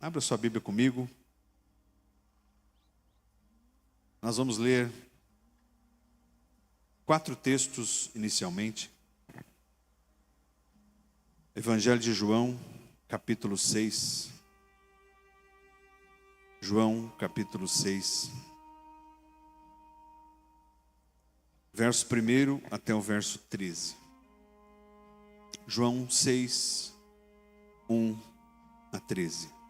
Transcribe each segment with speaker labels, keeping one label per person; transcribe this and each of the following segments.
Speaker 1: Abra sua Bíblia comigo. Nós vamos ler 4 textos inicialmente. Evangelho de João, capítulo 6. João, capítulo 6. Verso 1 até o verso 13. João 6, 1 a 13.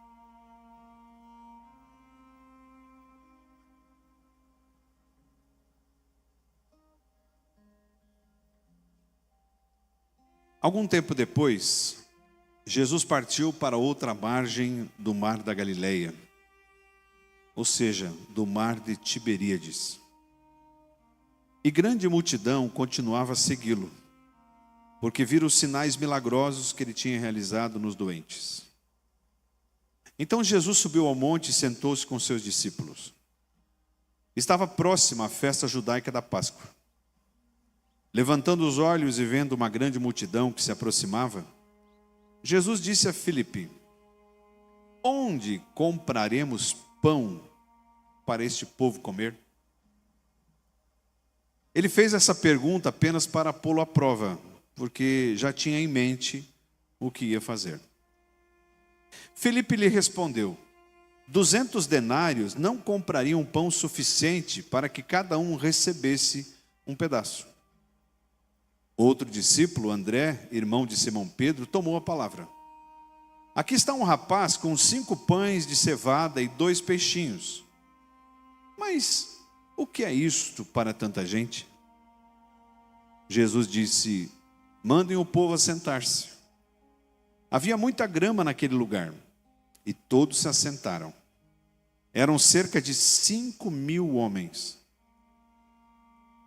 Speaker 1: Algum tempo depois, Jesus partiu para outra margem do mar da Galileia, ou seja, do mar de Tiberíades. E grande multidão continuava a segui-lo, porque viram os sinais milagrosos que ele tinha realizado nos doentes. Então Jesus subiu ao monte e sentou-se com seus discípulos. Estava próxima a festa judaica da Páscoa. Levantando os olhos e vendo uma grande multidão que se aproximava, Jesus disse a Filipe: onde compraremos pão para este povo comer? Ele fez essa pergunta apenas para pô-lo à prova, porque já tinha em mente o que ia fazer. Filipe lhe respondeu: 200 denários não comprariam pão suficiente para que cada um recebesse um pedaço. Outro discípulo, André, irmão de Simão Pedro, tomou a palavra. Aqui está um rapaz com 5 pães de cevada e 2 peixinhos. Mas o que é isto para tanta gente? Jesus disse: mandem o povo assentar-se. Havia muita grama naquele lugar, e todos se assentaram. Eram cerca de 5.000 homens.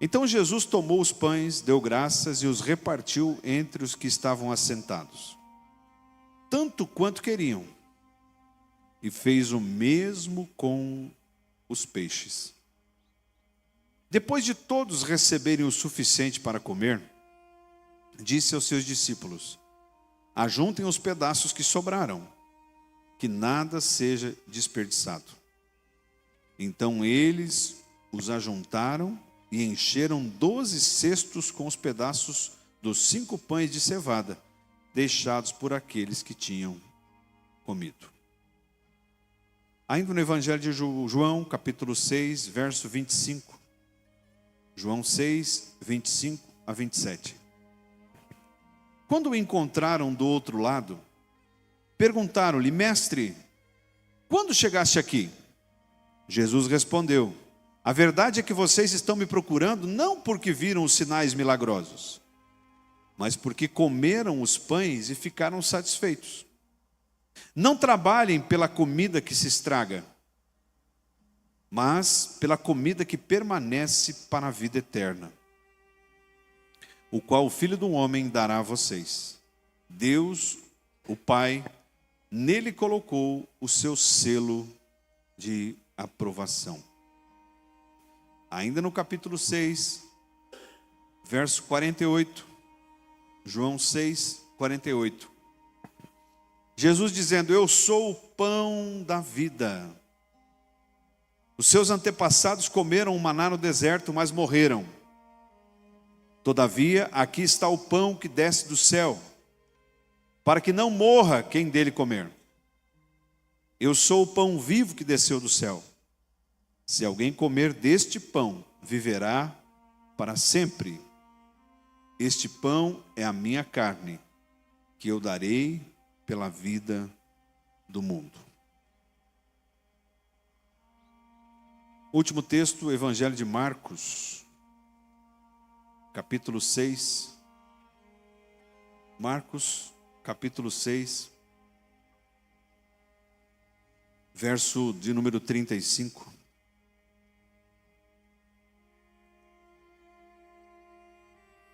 Speaker 1: Então Jesus tomou os pães, deu graças e os repartiu entre os que estavam assentados, tanto quanto queriam, e fez o mesmo com os peixes. Depois de todos receberem o suficiente para comer, disse aos seus discípulos: ajuntem os pedaços que sobraram, que nada seja desperdiçado. Então eles os ajuntaram e encheram 12 cestos com os pedaços dos 5 pães de cevada, deixados por aqueles que tinham comido. Ainda no Evangelho de João, capítulo 6, verso 25. João 6, 25 a 27. Quando o encontraram do outro lado, perguntaram-lhe: mestre, quando chegaste aqui? Jesus respondeu: a verdade é que vocês estão me procurando não porque viram os sinais milagrosos, mas porque comeram os pães e ficaram satisfeitos. Não trabalhem pela comida que se estraga, mas pela comida que permanece para a vida eterna, o qual o Filho do Homem dará a vocês. Deus, o Pai, nele colocou o seu selo de aprovação. Ainda no capítulo 6, verso 48, João 6, 48. Jesus dizendo: eu sou o pão da vida. Os seus antepassados comeram o maná no deserto, mas morreram. Todavia, aqui está o pão que desce do céu, para que não morra quem dele comer. Eu sou o pão vivo que desceu do céu. Se alguém comer deste pão, viverá para sempre. Este pão é a minha carne, que eu darei pela vida do mundo. Último texto, Evangelho de Marcos, capítulo 6. Marcos, capítulo 6, verso de número 35.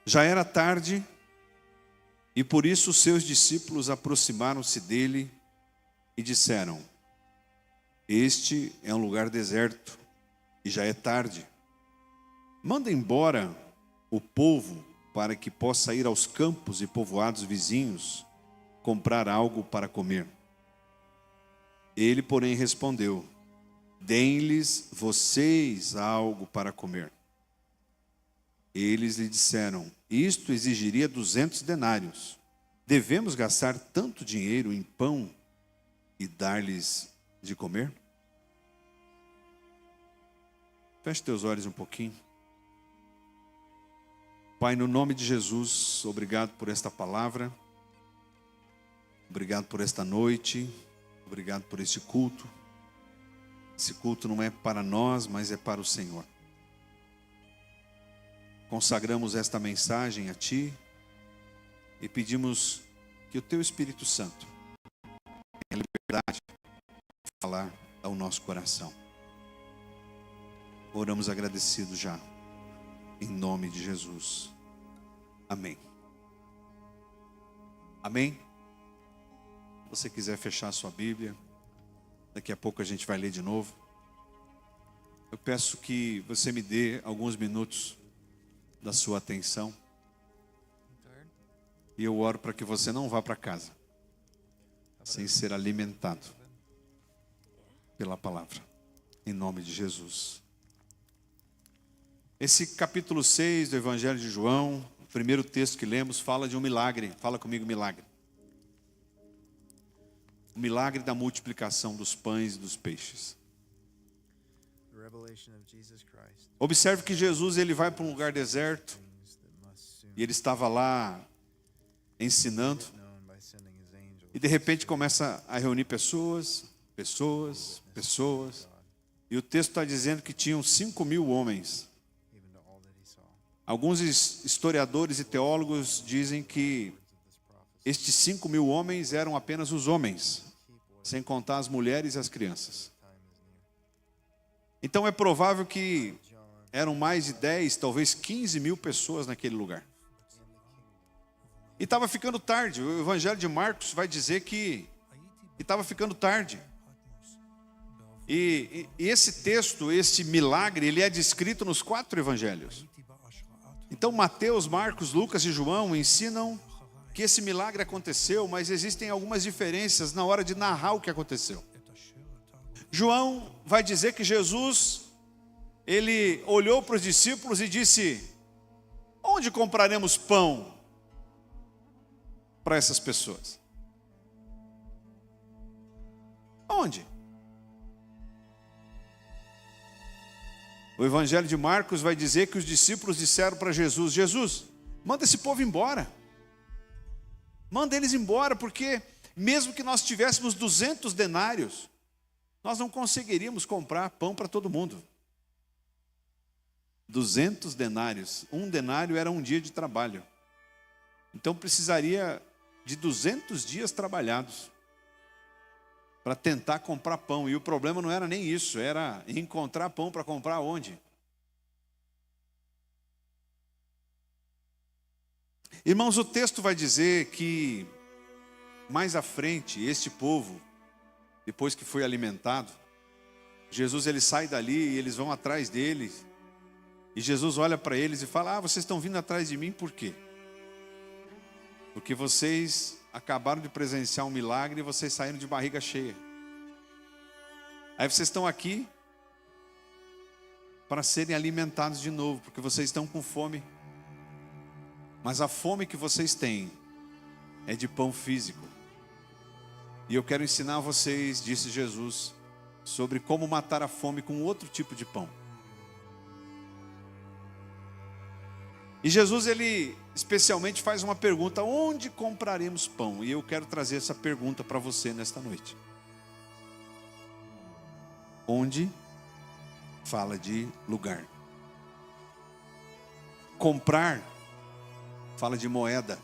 Speaker 1: Já era tarde, e por isso os seus discípulos aproximaram-se dele e disseram: este é um lugar deserto, e já é tarde. Manda embora o povo para que possa ir aos campos e povoados vizinhos comprar algo para comer. Ele, porém, respondeu: deem-lhes vocês algo para comer. Eles lhe disseram: isto exigiria 200 denários. Devemos gastar tanto dinheiro em pão e dar-lhes de comer? Feche teus olhos um pouquinho. Pai, no nome de Jesus, obrigado por esta palavra. Obrigado por esta noite. Obrigado por este culto. Esse culto não é para nós, mas é para o Senhor. Consagramos esta mensagem a Ti e pedimos que o Teu Espírito Santo tenha liberdade de falar ao nosso coração. Oramos agradecidos já, em nome de Jesus. Amém. Amém? Se você quiser fechar a sua Bíblia, daqui a pouco a gente vai ler de novo. Eu peço que você me dê alguns minutos da sua atenção. E eu oro para que você não vá para casa sem ser alimentado pela palavra. Em nome de Jesus. Esse capítulo 6 do Evangelho de João, o primeiro texto que lemos, fala de um milagre. Fala comigo, milagre. O milagre da multiplicação dos pães e dos peixes. Observe que Jesus ele vai para um lugar deserto e ele estava lá ensinando e de repente começa a reunir pessoas. E o texto está dizendo que tinham 5.000 homens. Alguns historiadores e teólogos dizem que estes 5.000 homens eram apenas os homens, sem contar as mulheres e as crianças. Então é provável que eram mais de 10, talvez 15.000 pessoas naquele lugar. E estava ficando tarde. O Evangelho de Marcos vai dizer que estava ficando tarde. E esse texto, esse milagre, ele é descrito nos 4 evangelhos. Então Mateus, Marcos, Lucas e João ensinam que esse milagre aconteceu, mas existem algumas diferenças na hora de narrar o que aconteceu. João vai dizer que Jesus, ele olhou para os discípulos e disse: onde compraremos pão para essas pessoas? Onde? O Evangelho de Marcos vai dizer que os discípulos disseram para Jesus: Jesus, manda esse povo embora. Manda eles embora, porque mesmo que nós tivéssemos 200 denários, nós não conseguiríamos comprar pão para todo mundo. 200 denários. Um denário era um dia de trabalho. Então precisaria de 200 dias trabalhados para tentar comprar pão. E o problema não era nem isso, era encontrar pão para comprar onde? Irmãos, o texto vai dizer que mais à frente, este povo, depois que foi alimentado, Jesus ele sai dali e eles vão atrás dele. E Jesus olha para eles e fala: vocês estão vindo atrás de mim por quê? Porque vocês acabaram de presenciar um milagre e vocês saíram de barriga cheia. Aí vocês estão aqui para serem alimentados de novo, porque vocês estão com fome. Mas a fome que vocês têm é de pão físico. E eu quero ensinar a vocês, disse Jesus, sobre como matar a fome com outro tipo de pão. E Jesus, ele especialmente faz uma pergunta: onde compraremos pão? E eu quero trazer essa pergunta para você nesta noite. Onde fala de lugar. Comprar fala de moeda.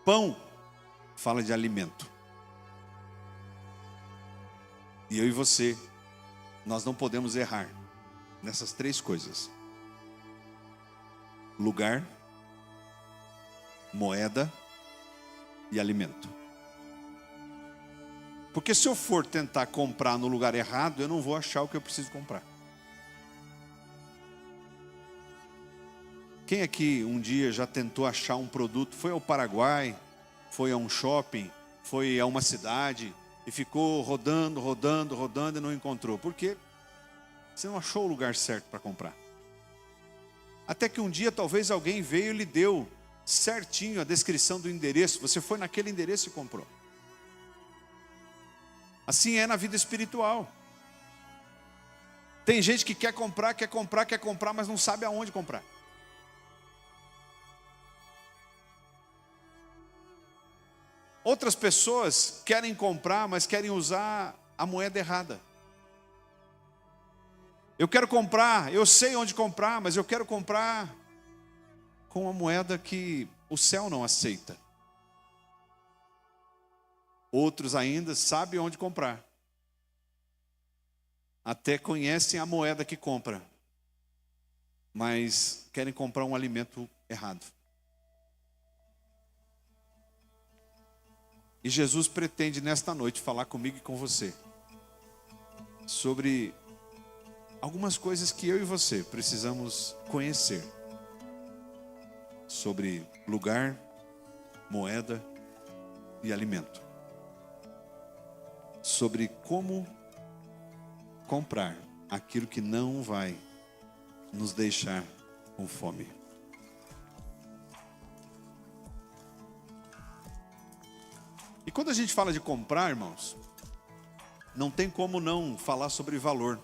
Speaker 1: Pão fala de alimento. E eu e você, nós não podemos errar nessas 3 coisas: lugar, moeda e alimento. Porque se eu for tentar comprar no lugar errado, eu não vou achar o que eu preciso comprar. Quem aqui um dia já tentou achar um produto, foi ao Paraguai, foi a um shopping, foi a uma cidade e ficou rodando, rodando, rodando e não encontrou. Por quê? Você não achou o lugar certo para comprar. Até que um dia talvez alguém veio e lhe deu certinho a descrição do endereço. Você foi naquele endereço e comprou. Assim é na vida espiritual. Tem gente que quer comprar, mas não sabe aonde comprar. Outras pessoas querem comprar, mas querem usar a moeda errada. Eu quero comprar, eu sei onde comprar, mas eu quero comprar com uma moeda que o céu não aceita. Outros ainda sabem onde comprar. Até conhecem a moeda que compra, mas querem comprar um alimento errado. E Jesus pretende nesta noite falar comigo e com você sobre algumas coisas que eu e você precisamos conhecer sobre lugar, moeda e alimento. Sobre como comprar aquilo que não vai nos deixar com fome. E quando a gente fala de comprar, irmãos, não tem como não falar sobre valor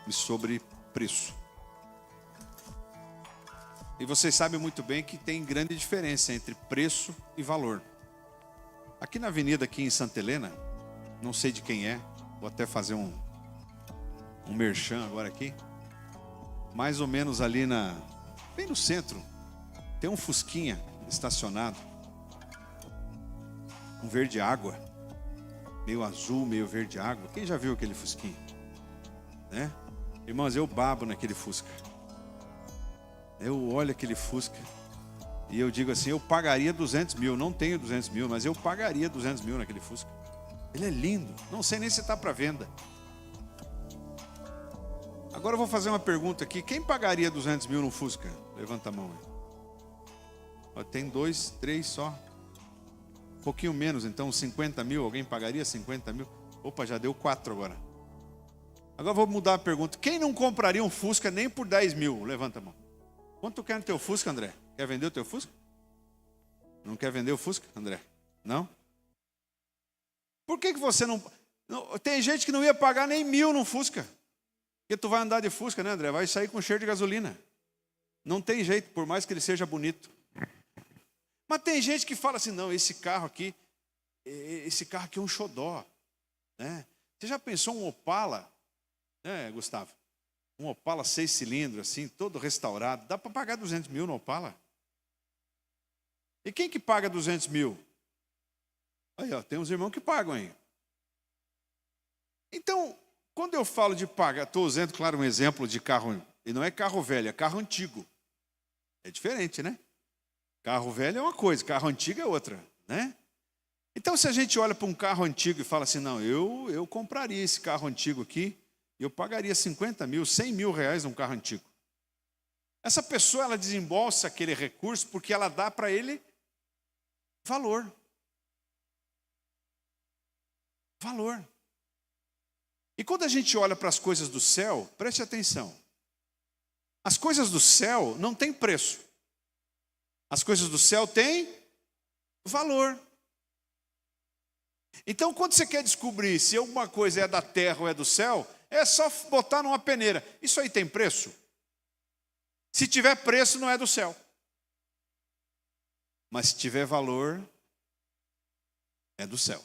Speaker 1: e sobre preço. E vocês sabem muito bem que tem grande diferença entre preço e valor. Aqui na avenida, aqui em Santa Helena, não sei de quem é, vou até fazer um merchan agora aqui. Mais ou menos ali bem no centro, tem um fusquinha estacionado. Um verde água, meio azul, meio verde água. Quem já viu aquele fusquinho? Né? Irmãos, eu babo naquele fusca. Eu olho aquele fusca e eu digo assim, eu pagaria 200 mil. Não tenho 200 mil, mas eu pagaria 200 mil naquele fusca. Ele é lindo, não sei nem se está para venda. Agora eu vou fazer uma pergunta aqui. Quem pagaria 200 mil no fusca? Levanta a mão aí. Tem 2, 3 só. Um pouquinho menos, então 50 mil, alguém pagaria 50 mil? Opa, já deu 4 agora. Agora vou mudar a pergunta. Quem não compraria um Fusca nem por 10 mil? Levanta a mão. Quanto tu quer no teu Fusca, André? Quer vender o teu Fusca? Não quer vender o Fusca, André? Não? Por que você não... Tem gente que não ia pagar nem 1.000 no Fusca. Porque tu vai andar de Fusca, né, André? Vai sair com cheiro de gasolina. Não tem jeito, por mais que ele seja bonito. Mas tem gente que fala assim, não, esse carro aqui é um xodó. Né? Você já pensou um Opala, né, Gustavo? Um Opala 6 cilindros, assim, todo restaurado. Dá para pagar 200 mil no Opala? E quem que paga 200 mil? Aí, ó, tem uns irmãos que pagam aí. Então, quando eu falo de pagar, estou usando, claro, um exemplo de carro, e não é carro velho, é carro antigo. É diferente, né? Carro velho é uma coisa, carro antigo é outra, né? Então, se a gente olha para um carro antigo e fala assim, não, eu compraria esse carro antigo aqui, e eu pagaria 50 mil, 100 mil reais num carro antigo. Essa pessoa, ela desembolsa aquele recurso porque ela dá para ele valor. Valor. E quando a gente olha para as coisas do céu, preste atenção. As coisas do céu não têm preço. As coisas do céu têm valor. Então, quando você quer descobrir se alguma coisa é da terra ou é do céu, é só botar numa peneira. Isso aí tem preço? Se tiver preço, não é do céu. Mas se tiver valor, é do céu.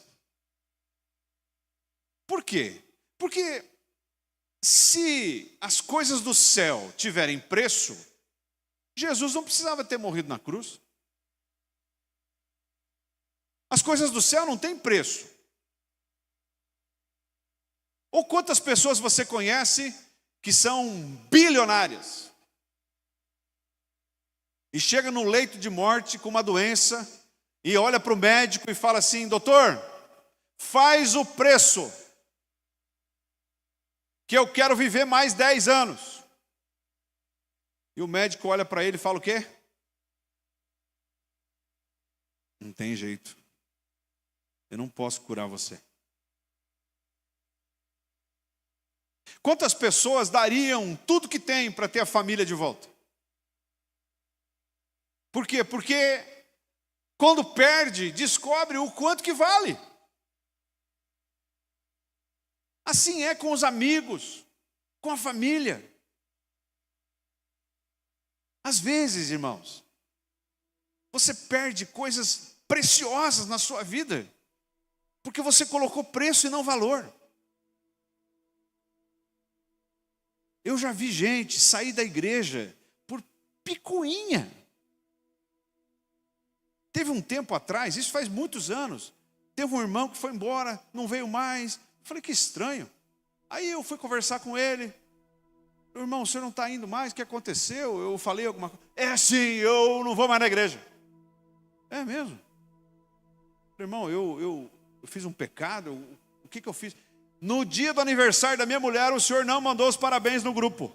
Speaker 1: Por quê? Porque se as coisas do céu tiverem preço, Jesus não precisava ter morrido na cruz. As coisas do céu não têm preço. Ou quantas pessoas você conhece que são bilionárias e chega no leito de morte com uma doença e olha para o médico e fala assim, doutor, faz o preço que eu quero viver mais 10 anos. E o médico olha para ele e fala o quê? Não tem jeito. Eu não posso curar você. Quantas pessoas dariam tudo que tem para ter a família de volta? Por quê? Porque quando perde, descobre o quanto que vale. Assim é com os amigos, com a família. Às vezes, irmãos, você perde coisas preciosas na sua vida, porque você colocou preço e não valor. Eu já vi gente sair da igreja por picuinha. Teve um tempo atrás, isso faz muitos anos, teve um irmão que foi embora, não veio mais. Eu falei, que estranho. Aí eu fui conversar com ele. Irmão, o senhor não está indo mais? O que aconteceu? Eu falei alguma coisa. É assim, eu não vou mais na igreja. É mesmo? Irmão, eu fiz um pecado. O que eu fiz? No dia do aniversário da minha mulher, o senhor não mandou os parabéns no grupo.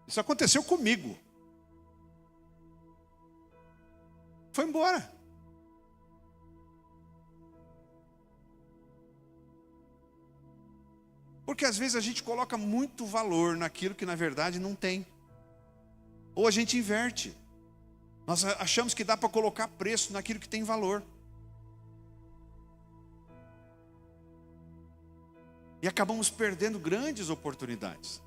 Speaker 1: Isso aconteceu comigo. Foi embora. Porque às vezes a gente coloca muito valor naquilo que na verdade não tem. Ou a gente inverte. Nós achamos que dá para colocar preço naquilo que tem valor. E acabamos perdendo grandes oportunidades.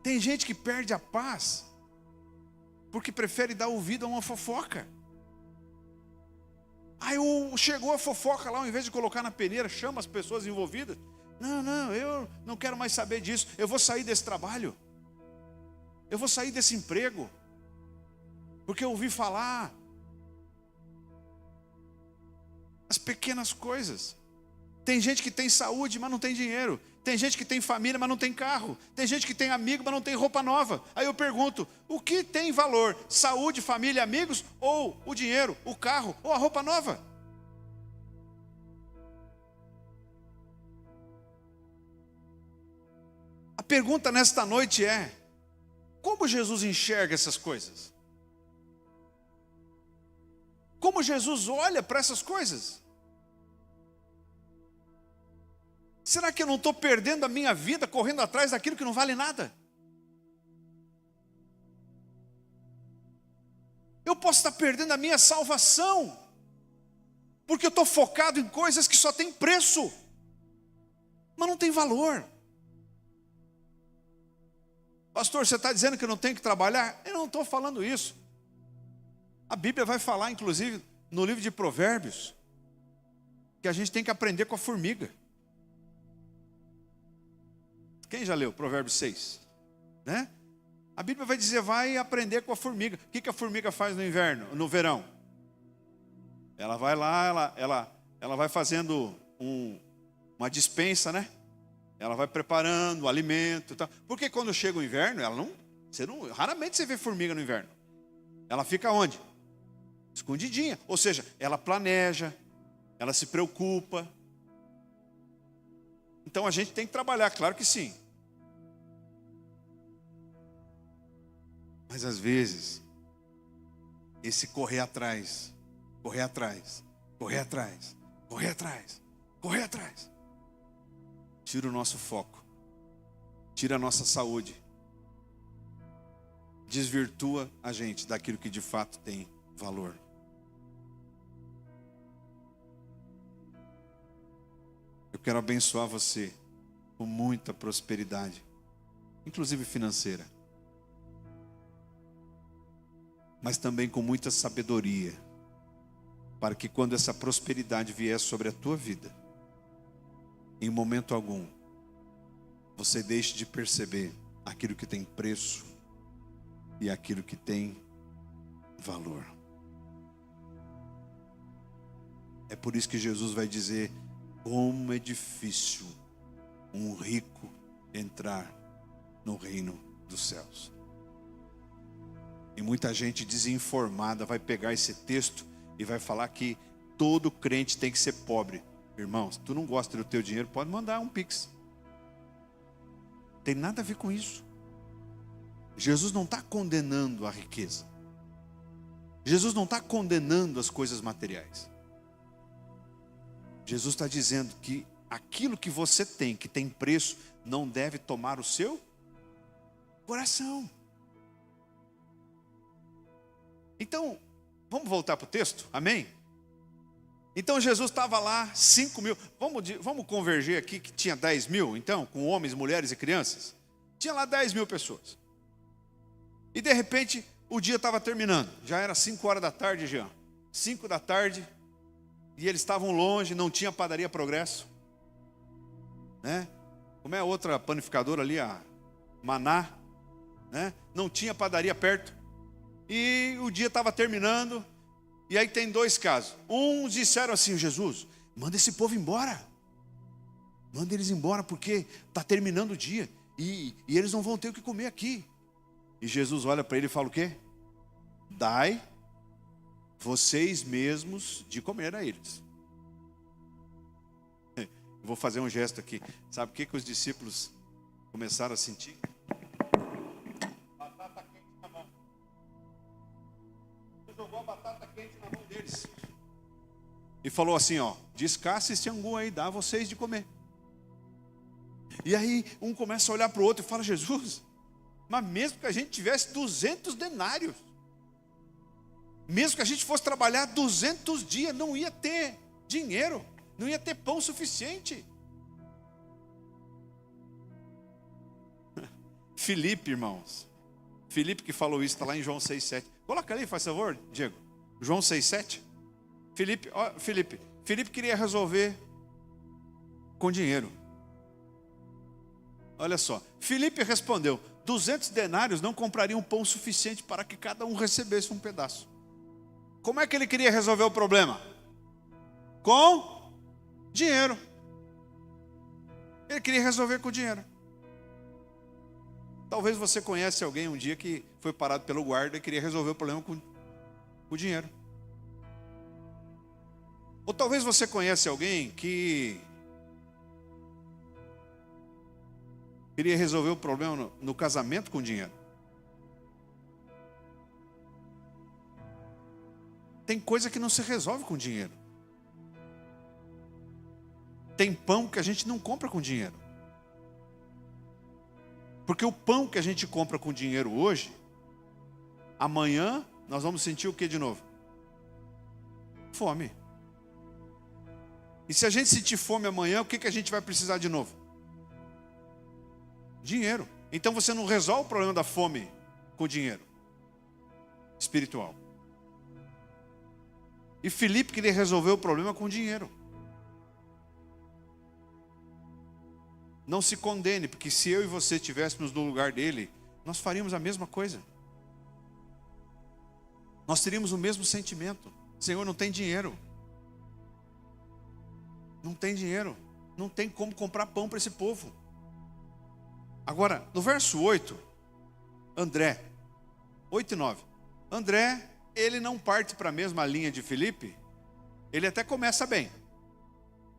Speaker 1: Tem gente que perde a paz porque prefere dar ouvido a uma fofoca. Aí chegou a fofoca lá, ao invés de colocar na peneira, chama as pessoas envolvidas. Não, eu não quero mais saber disso. Eu vou sair desse trabalho. Eu vou sair desse emprego. Porque eu ouvi falar. As pequenas coisas. Tem gente que tem saúde, mas não tem dinheiro. Tem gente que tem família, mas não tem carro. Tem gente que tem amigo, mas não tem roupa nova. Aí eu pergunto, o que tem valor? Saúde, família, amigos? Ou o dinheiro, o carro, ou a roupa nova? A pergunta nesta noite é, como Jesus enxerga essas coisas? Como Jesus olha para essas coisas? Será que eu não estou perdendo a minha vida correndo atrás daquilo que não vale nada? Eu posso estar perdendo a minha salvação, porque eu estou focado em coisas que só têm preço, mas não tem valor. Pastor, você está dizendo que eu não tenho que trabalhar? Eu não estou falando isso. A Bíblia vai falar, inclusive, no livro de Provérbios, que a gente tem que aprender com a formiga. Quem já leu Provérbios 6? Né? A Bíblia vai dizer, vai aprender com a formiga. O que a formiga faz no inverno, no verão? Ela vai lá, ela vai fazendo uma despensa, né? Ela vai preparando o alimento e tal. Porque quando chega o inverno, raramente você vê formiga no inverno. Ela fica onde? Escondidinha. Ou seja, ela planeja, ela se preocupa. Então a gente tem que trabalhar, claro que sim. Mas às vezes, esse correr atrás, tira o nosso foco, tira a nossa saúde, desvirtua a gente daquilo que de fato tem valor. Eu quero abençoar você com muita prosperidade, inclusive financeira, mas também com muita sabedoria, para que quando essa prosperidade vier sobre a tua vida, em momento algum, você deixe de perceber aquilo que tem preço e aquilo que tem valor. É por isso que Jesus vai dizer, como é difícil um rico entrar no reino dos céus. E muita gente desinformada vai pegar esse texto e vai falar que todo crente tem que ser pobre. Irmão, se tu não gosta do teu dinheiro, pode mandar um pix. Tem nada a ver com isso. Jesus não está condenando a riqueza. Jesus não está condenando as coisas materiais. Jesus está dizendo que aquilo que você tem, que tem preço, não deve tomar o seu coração. Então, vamos voltar para o texto? Amém? Então Jesus estava lá, 5 mil, vamos converger aqui que tinha 10 mil, então, com homens, mulheres e crianças. Tinha lá 10 mil pessoas. E de repente, o dia estava terminando, já era 5 horas da tarde, Jean. 5 da tarde, e eles estavam longe, não tinha padaria Progresso. Né? Como é a outra panificadora ali, a Maná, né? Não tinha padaria perto. E o dia estava terminando. E aí tem 2 casos. Uns disseram assim: Jesus, manda esse povo embora. Manda eles embora porque está terminando o dia. E eles não vão ter o que comer aqui. E Jesus olha para ele e fala o quê? Dai vocês mesmos de comer a eles. Vou fazer um gesto aqui. Sabe o que os discípulos começaram a sentir? Batata quente na mão. Ele jogou a batata quente na mão deles. E falou assim, ó: descasca esse angu aí, dá a vocês de comer. E aí um começa a olhar para o outro e fala: Jesus, mas mesmo que a gente tivesse 200 denários, mesmo que a gente fosse trabalhar 200 dias, não ia ter dinheiro, não ia ter pão suficiente. Filipe, irmãos, Filipe que falou isso, está lá em João 6,7. Coloca ali, faz favor, Diego. João 6,7. Filipe queria resolver com dinheiro. Olha só, Filipe respondeu: 200 denários não comprariam pão suficiente para que cada um recebesse um pedaço. Como é que ele queria resolver o problema? Com dinheiro. Ele queria resolver com dinheiro. Talvez você conhece alguém um dia que foi parado pelo guarda e queria resolver o problema com dinheiro. Ou talvez você conhece alguém que queria resolver o problema no casamento com dinheiro. Tem coisa que não se resolve com dinheiro. Tem pão que a gente não compra com dinheiro. Porque o pão que a gente compra com dinheiro hoje, amanhã nós vamos sentir o que de novo? Fome. E se a gente sentir fome amanhã, o que a gente vai precisar de novo? Dinheiro. Então você não resolve o problema da fome com dinheiro espiritual. E Filipe queria resolver o problema com dinheiro. Não se condene, porque se eu e você estivéssemos no lugar dele, nós faríamos a mesma coisa. Nós teríamos o mesmo sentimento. Senhor, não tem dinheiro. Não tem dinheiro. Não tem como comprar pão para esse povo. Agora, no verso 8, André, 8 e 9. André, ele não parte para a mesma linha de Filipe. Ele até começa bem.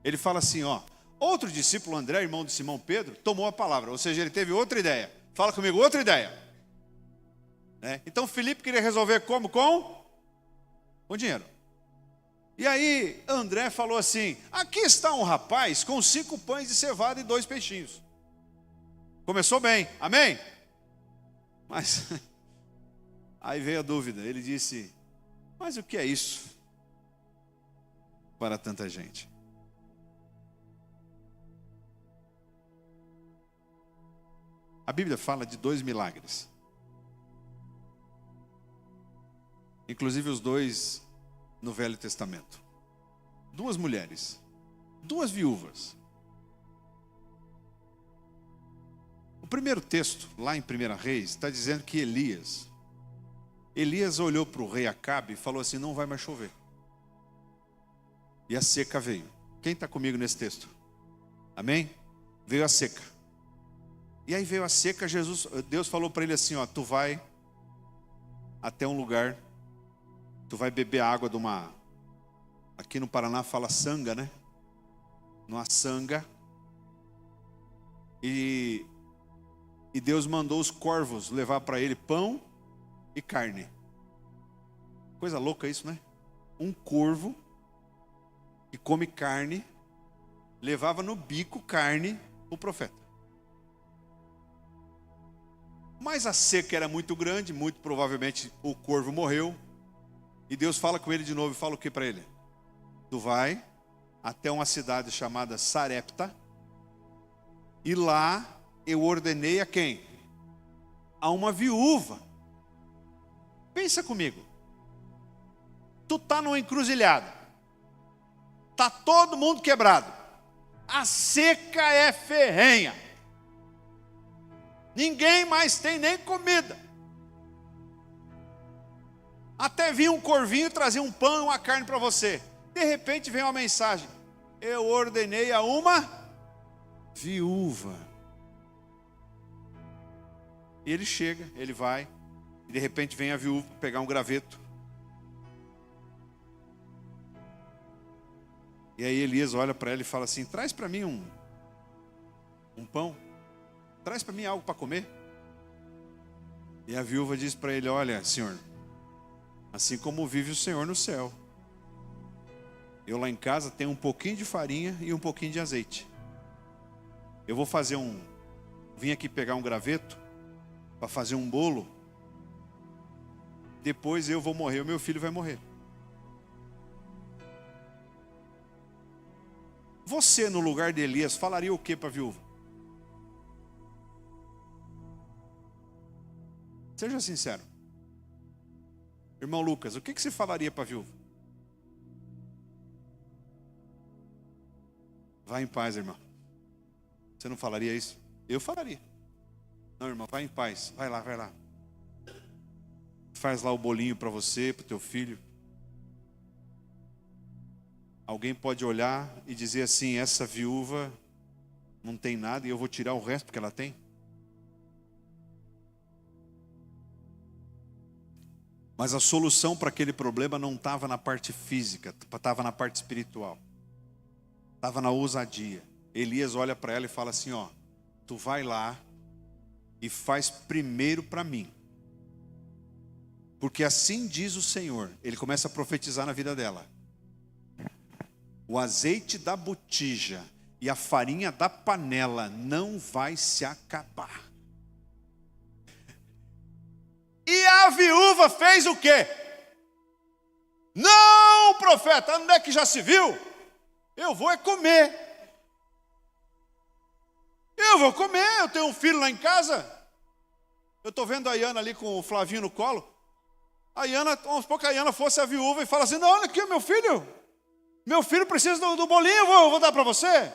Speaker 1: Ele fala assim, ó: outro discípulo, André, irmão de Simão Pedro, tomou a palavra. Ou seja, ele teve outra ideia. Fala comigo, outra ideia. Então Filipe queria resolver como? Com dinheiro. E aí André falou assim: aqui está um rapaz com 5 pães de cevada e 2 peixinhos. Começou bem, amém? Mas aí veio a dúvida. Ele disse: mas o que é isso para tanta gente? A Bíblia fala de 2 milagres. Inclusive os 2 no Velho Testamento. 2 mulheres, 2 viúvas. O primeiro texto, lá em 1 Reis, está dizendo que Elias olhou para o rei Acabe e falou assim: não vai mais chover. E a seca veio. Quem está comigo nesse texto? Amém? Veio a seca. E aí veio a seca, Deus falou para ele assim, ó: tu vai até um lugar, tu vai beber água de uma, aqui no Paraná fala sanga, né? Numa sanga. E Deus mandou os corvos levar para ele pão e carne. Coisa louca isso, né? Um corvo que come carne, levava no bico carne o profeta. Mas a seca era muito grande, muito provavelmente o corvo morreu. E Deus fala com ele de novo e fala o que para ele? Tu vai até uma cidade chamada Sarepta, e lá eu ordenei a quem? A uma viúva. Pensa comigo. Tu está numa encruzilhada. Está todo mundo quebrado. A seca é ferrenha. Ninguém mais tem nem comida. Até vinha um corvinho trazer um pão e uma carne para você. De repente vem uma mensagem: eu ordenei a uma viúva. E ele chega, ele vai, e de repente vem a viúva pegar um graveto. E aí Elias olha para ela e fala assim: traz para mim um pão, traz para mim algo para comer. E a viúva diz para ele: olha, senhor, assim como vive o Senhor no céu, eu lá em casa tenho um pouquinho de farinha e um pouquinho de azeite. Eu vou fazer vim aqui pegar um graveto para fazer um bolo. Depois eu vou morrer, o meu filho vai morrer. Você, no lugar de Elias, falaria o que para a viúva? Seja sincero. Irmão Lucas, o que você falaria para a viúva? Vá em paz, irmão. Você não falaria isso? Eu falaria. Não, irmão, vai em paz. Vai lá, vai lá. Faz lá o bolinho para você, para o teu filho. Alguém pode olhar e dizer assim: essa viúva não tem nada e eu vou tirar o resto porque ela tem? Mas a solução para aquele problema não estava na parte física, estava na parte espiritual. Estava na ousadia. Elias olha para ela e fala assim: ó, tu vai lá e faz primeiro para mim. Porque assim diz o Senhor. Ele começa a profetizar na vida dela. O azeite da botija e a farinha da panela não vai se acabar. E a viúva fez o quê? Não, profeta, onde é que já se viu? Eu vou é comer. Eu vou comer, eu tenho um filho lá em casa. Eu estou vendo a Iana ali com o Flavinho no colo. A Iana, vamos supor que a Iana fosse a viúva e fala assim: não, olha aqui, meu filho. Meu filho precisa do bolinho, eu vou dar para você.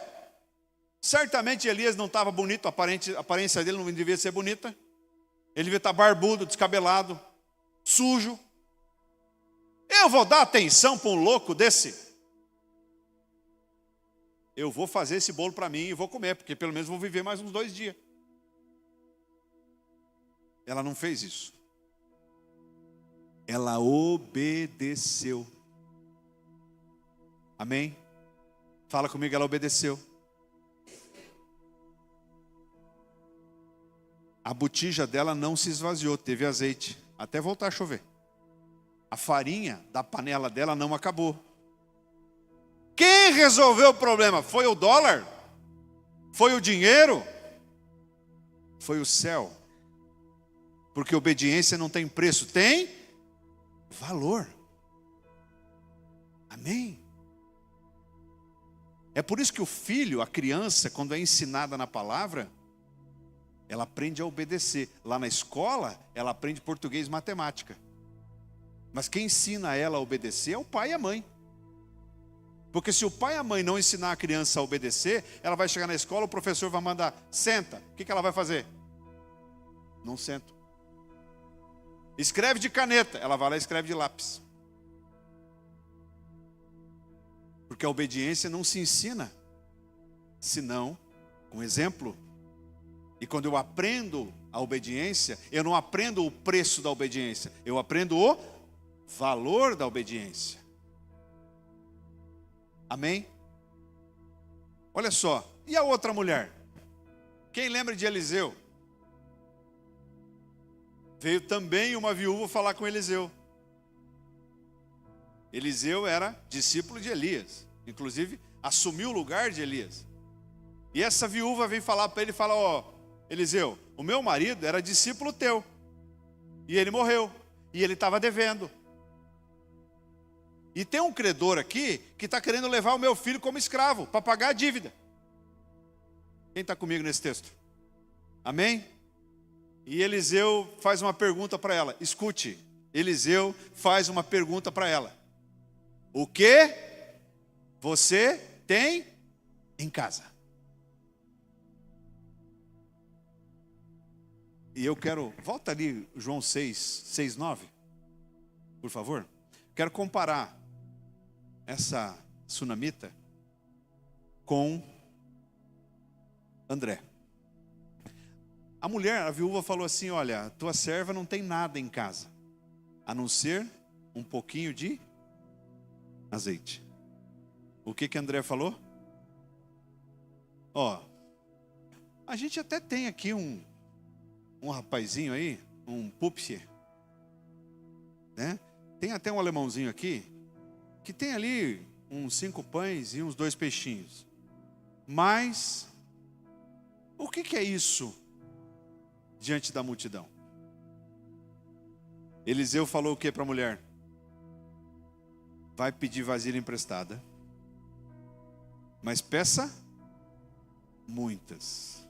Speaker 1: Certamente Elias não estava bonito, a aparência dele não devia ser bonita. Ele devia estar barbudo, descabelado, sujo. Eu vou dar atenção para um louco desse? Eu vou fazer esse bolo para mim e vou comer, porque pelo menos vou viver mais uns 2 dias. Ela não fez isso. Ela obedeceu. Amém? Fala comigo, ela obedeceu. A botija dela não se esvaziou, teve azeite, até voltar a chover. A farinha da panela dela não acabou. Quem resolveu o problema? Foi o dólar? Foi o dinheiro? Foi o céu. Porque obediência não tem preço, tem valor. Amém? É por isso que o filho, a criança, quando é ensinada na palavra, ela aprende a obedecer. Lá na escola, ela aprende português e matemática. Mas quem ensina ela a obedecer é o pai e a mãe. Porque se o pai e a mãe não ensinar a criança a obedecer, ela vai chegar na escola, o professor vai mandar: senta. O que ela vai fazer? Não senta. Escreve de caneta. Ela vai lá e escreve de lápis. Porque a obediência não se ensina, senão com exemplo. E quando eu aprendo a obediência, eu não aprendo o preço da obediência, eu aprendo o valor da obediência. Amém? Olha só, e a outra mulher? Quem lembra de Eliseu? Veio também uma viúva falar com Eliseu. Eliseu era discípulo de Elias. Inclusive, assumiu o lugar de Elias. E essa viúva vem falar para ele, fala, ó, Eliseu, o meu marido era discípulo teu. E ele morreu. E ele estava devendo. E tem um credor aqui que está querendo levar o meu filho como escravo, para pagar a dívida. Quem está comigo nesse texto? Amém? E Eliseu faz uma pergunta para ela. Escute, Eliseu faz uma pergunta para ela. O que você tem em casa? E eu quero, volta ali João 6, 9, por favor. Quero comparar essa sunamita com André. A mulher, a viúva falou assim, olha, tua serva não tem nada em casa, a não ser um pouquinho de azeite. O que André falou? Ó, a gente até tem aqui um rapazinho aí, um pupsier, né? Tem até um alemãozinho aqui, que tem ali uns 5 pães e uns 2 peixinhos. Mas, o que é isso diante da multidão? Eliseu falou o que para a mulher? Vai pedir vasilha emprestada, mas peça muitas.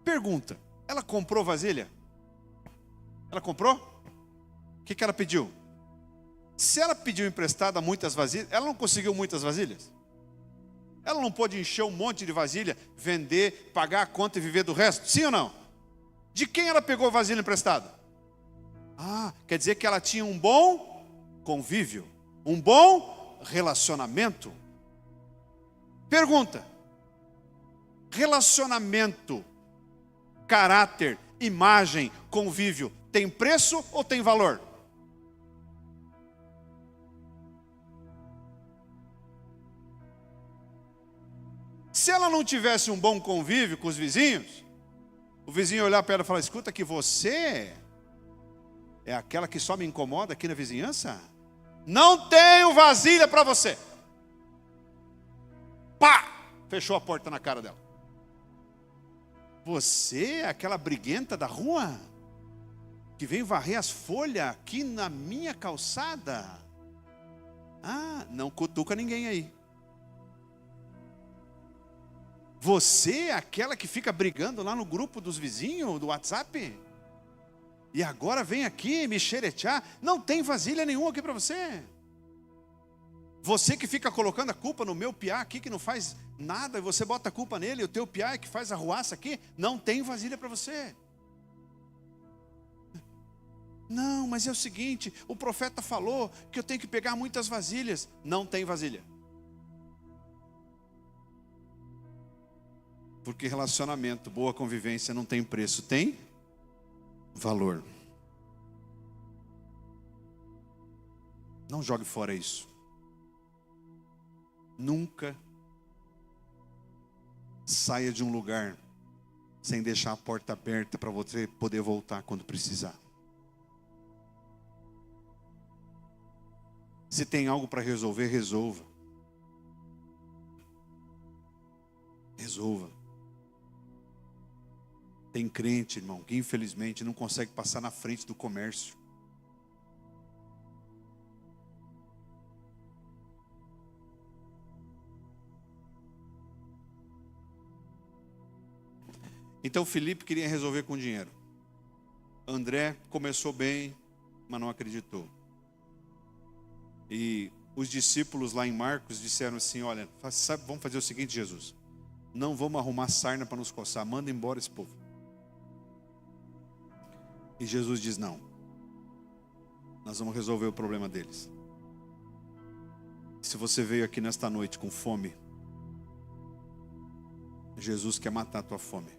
Speaker 1: Pergunta, ela comprou vasilha? Ela comprou? O que ela pediu? Se ela pediu emprestada muitas vasilhas, ela não conseguiu muitas vasilhas? Ela não pôde encher um monte de vasilha, vender, pagar a conta e viver do resto? Sim ou não? De quem ela pegou vasilha emprestada? Ah, quer dizer que ela tinha um bom convívio, um bom relacionamento. Pergunta, relacionamento, caráter, imagem, convívio, tem preço ou tem valor? Se ela não tivesse um bom convívio com os vizinhos, o vizinho olhar para ela e falar, escuta que você é aquela que só me incomoda aqui na vizinhança? Não tenho vasilha para você. Pá! Fechou a porta na cara dela. Você é aquela briguenta da rua? Que vem varrer as folhas aqui na minha calçada? Ah, não cutuca ninguém aí. Você é aquela que fica brigando lá no grupo dos vizinhos, do WhatsApp? E agora vem aqui me xeretear? Não tem vasilha nenhuma aqui para você. Você que fica colocando a culpa no meu piá aqui, que não faz nada, e você bota a culpa nele, e o teu piá é que faz a arruaça aqui, não tem vasilha para você. Não, mas é o seguinte, o profeta falou que eu tenho que pegar muitas vasilhas. Não tem vasilha. Porque relacionamento, boa convivência não tem preço, tem valor. Não jogue fora isso. Nunca saia de um lugar sem deixar a porta aberta para você poder voltar quando precisar. Se tem algo para resolver, resolva. Resolva. Tem crente, irmão, que infelizmente não consegue passar na frente do comércio. Então Filipe queria resolver com dinheiro. André começou bem, mas não acreditou. E os discípulos lá em Marcos disseram assim, olha, sabe, vamos fazer o seguinte, Jesus. Não vamos arrumar sarna para nos coçar, manda embora esse povo. E Jesus diz, não. Nós vamos resolver o problema deles. Se você veio aqui nesta noite com fome, Jesus quer matar a tua fome.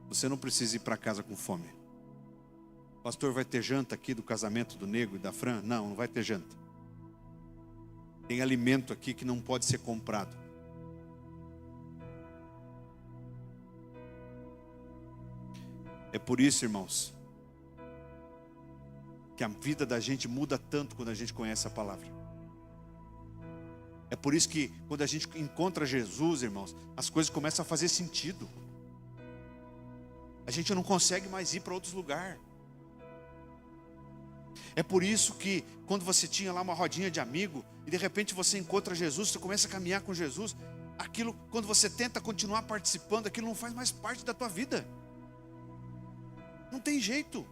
Speaker 1: Você não precisa ir para casa com fome. Pastor, vai ter janta aqui do casamento do Nego e da Fran? Não, não vai ter janta. Tem alimento aqui que não pode ser comprado. É por isso, irmãos, que a vida da gente muda tanto quando a gente conhece a palavra. É por isso que quando a gente encontra Jesus, irmãos, as coisas começam a fazer sentido. A gente não consegue mais ir para outros lugares. É por isso que quando você tinha lá uma rodinha de amigo e de repente você encontra Jesus, você começa a caminhar com Jesus, aquilo, quando você tenta continuar participando, aquilo não faz mais parte da tua vida. Não tem jeito.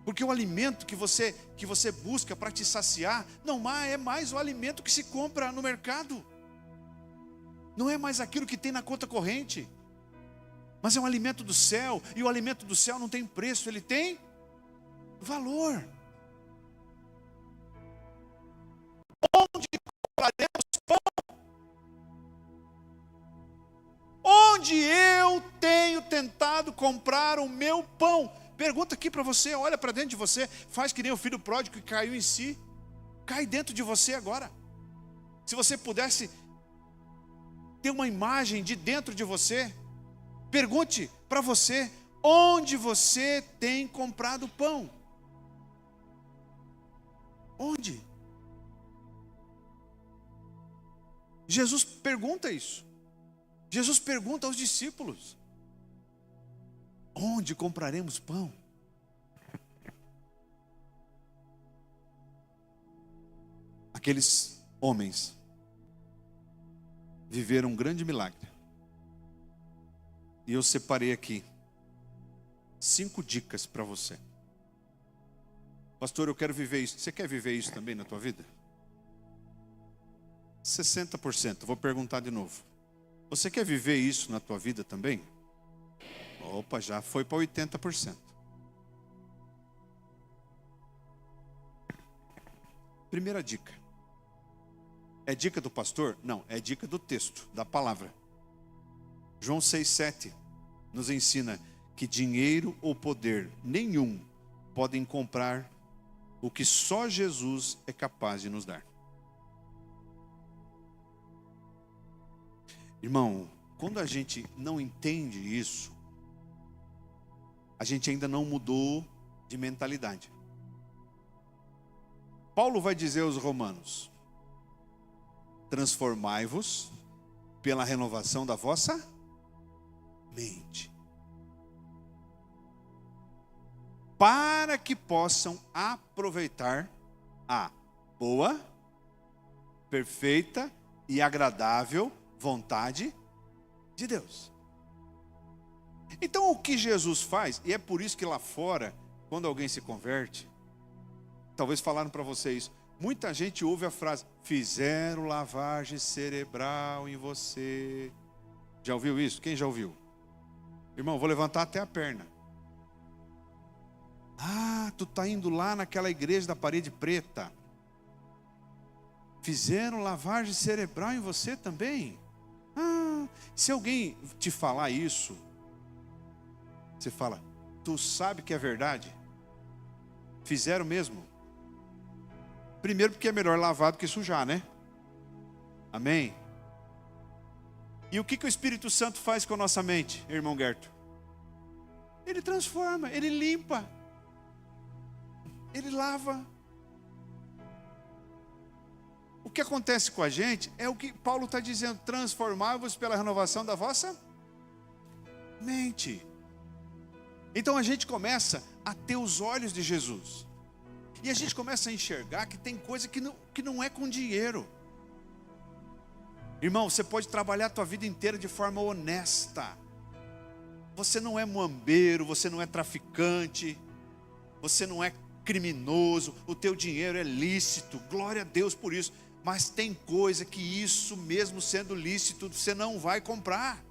Speaker 1: Porque o alimento que você busca para te saciar, não é mais o alimento que se compra no mercado. Não é mais aquilo que tem na conta corrente. Mas é um alimento do céu. E o alimento do céu não tem preço, ele tem valor. Onde compraremos pão? Onde eu tenho tentado comprar o meu pão? Pergunta aqui para você, olha para dentro de você, faz que nem o filho pródigo que caiu em si. Cai dentro de você agora. Se você pudesse ter uma imagem de dentro de você, pergunte para você, onde você tem comprado pão? Onde? Jesus pergunta isso. Jesus pergunta aos discípulos: onde compraremos pão? Aqueles homens viveram um grande milagre. E eu separei aqui 5 dicas para você. Pastor, eu quero viver isso. Você quer viver isso também na tua vida? 60%. Vou perguntar de novo. Você quer viver isso na tua vida também? Opa, já foi para 80%. Primeira dica. É dica do pastor? Não, é dica do texto, da palavra. João 6,7 nos ensina que dinheiro ou poder nenhum podem comprar o que só Jesus é capaz de nos dar. Irmão, quando a gente não entende isso, a gente ainda não mudou de mentalidade. Paulo vai dizer aos romanos: transformai-vos pela renovação da vossa mente, para que possam aproveitar a boa, perfeita e agradável vontade de Deus. Então o que Jesus faz, e é por isso que lá fora, quando alguém se converte, talvez falaram para vocês, muita gente ouve a frase, fizeram lavagem cerebral em você. Já ouviu isso? Quem já ouviu? Irmão, vou levantar até a perna. Ah, tu está indo lá naquela igreja da parede preta. Fizeram lavagem cerebral em você também? Ah, se alguém te falar isso, você fala, tu sabe que é verdade? Fizeram mesmo? Primeiro porque é melhor lavar do que sujar, né? Amém? E o que o Espírito Santo faz com a nossa mente, irmão Gerto? Ele transforma, ele limpa, ele lava. O que acontece com a gente é o que Paulo está dizendo, transformai-vos pela renovação da vossa mente. Então a gente começa a ter os olhos de Jesus. E a gente começa a enxergar que tem coisa que não é com dinheiro. Irmão, você pode trabalhar a tua vida inteira de forma honesta. Você não é muambeiro, você não é traficante, você não é criminoso, o teu dinheiro é lícito, glória a Deus por isso. Mas tem coisa que isso mesmo sendo lícito, você não vai comprar.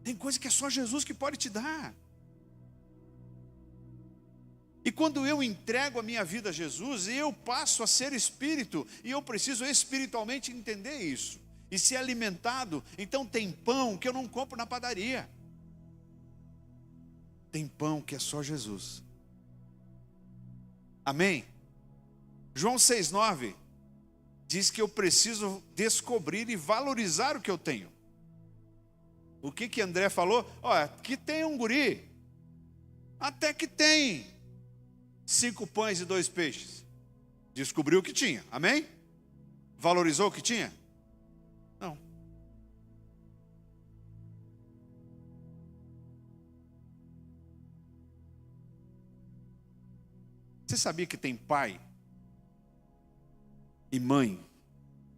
Speaker 1: Tem coisa que é só Jesus que pode te dar. E quando eu entrego a minha vida a Jesus, eu passo a ser espírito, e eu preciso espiritualmente entender isso, e ser alimentado. Então tem pão que eu não compro na padaria. Tem pão que é só Jesus. Amém? João 6,9 diz que eu preciso descobrir e valorizar o que eu tenho. O que André falou? Ó, aqui tem um guri, Até que tem 5 pães e 2 peixes. Descobriu o que tinha, amém? Valorizou o que tinha? Não. Você sabia que tem pai e mãe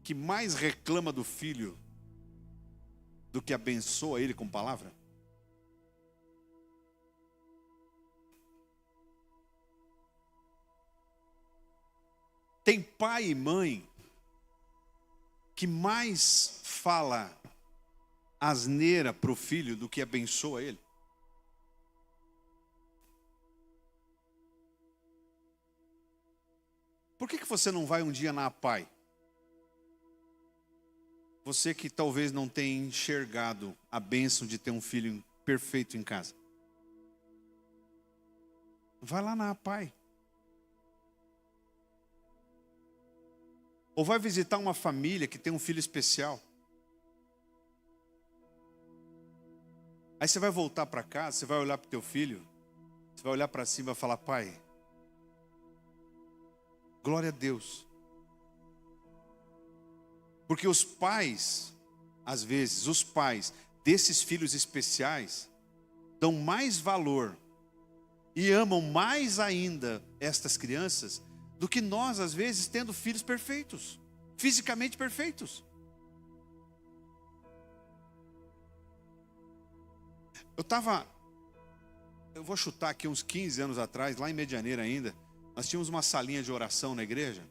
Speaker 1: que mais reclama do filho do que abençoa ele com palavra? Tem pai e mãe que mais fala asneira para o filho do que abençoa ele. Por que você não vai um dia na APAI? Você que talvez não tenha enxergado a bênção de ter um filho perfeito em casa. Vai lá na APAI. Ou vai visitar uma família que tem um filho especial. Aí você vai voltar para casa, você vai olhar para o teu filho, você vai olhar para cima e vai falar: pai, glória a Deus. Porque os pais, às vezes, os pais desses filhos especiais, dão mais valor e amam mais ainda estas crianças do que nós, às vezes, tendo filhos perfeitos, fisicamente perfeitos. Eu vou chutar aqui uns 15 anos atrás, lá em Medianeira ainda, nós tínhamos uma salinha de oração na igreja.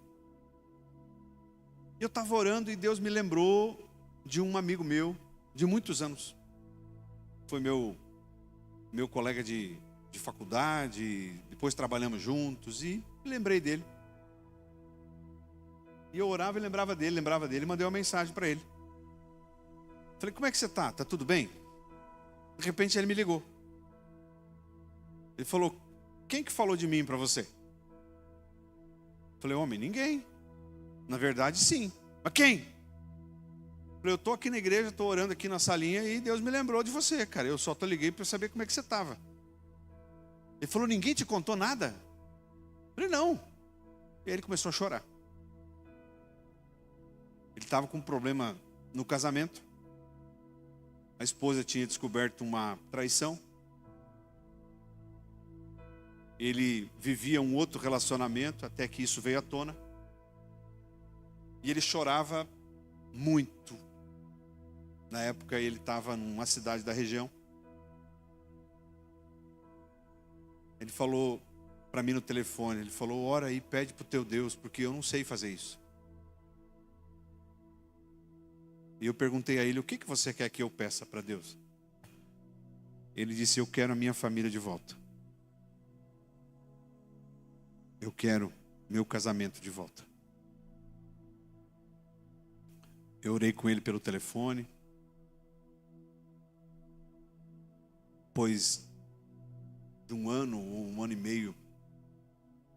Speaker 1: E eu estava orando e Deus me lembrou de um amigo meu, de muitos anos. Foi meu colega de faculdade, depois trabalhamos juntos e lembrei dele. E eu orava e lembrava dele, e mandei uma mensagem para ele. Falei: como é que você está? Está tudo bem? De repente ele me ligou. Ele falou: quem que falou de mim para você? Falei: homem, ninguém. Na verdade, sim. Mas quem? Falei: eu estou aqui na igreja, estou orando aqui na salinha e Deus me lembrou de você, cara. Eu só liguei para saber como é que você estava. Ele falou: ninguém te contou nada? Falei: não. E aí ele começou a chorar. Ele estava com um problema no casamento. A esposa tinha descoberto uma traição. Ele vivia um outro relacionamento até que isso veio à tona. E ele chorava muito. Na época ele estava numa cidade da região. Ele falou para mim no telefone, ele falou: ora aí, pede para o teu Deus, porque eu não sei fazer isso. E eu perguntei a ele: o que você quer que eu peça para Deus? Ele disse: eu quero a minha família de volta. Eu quero meu casamento de volta. Eu orei com ele pelo telefone. Depois de um ano ou um ano e meio,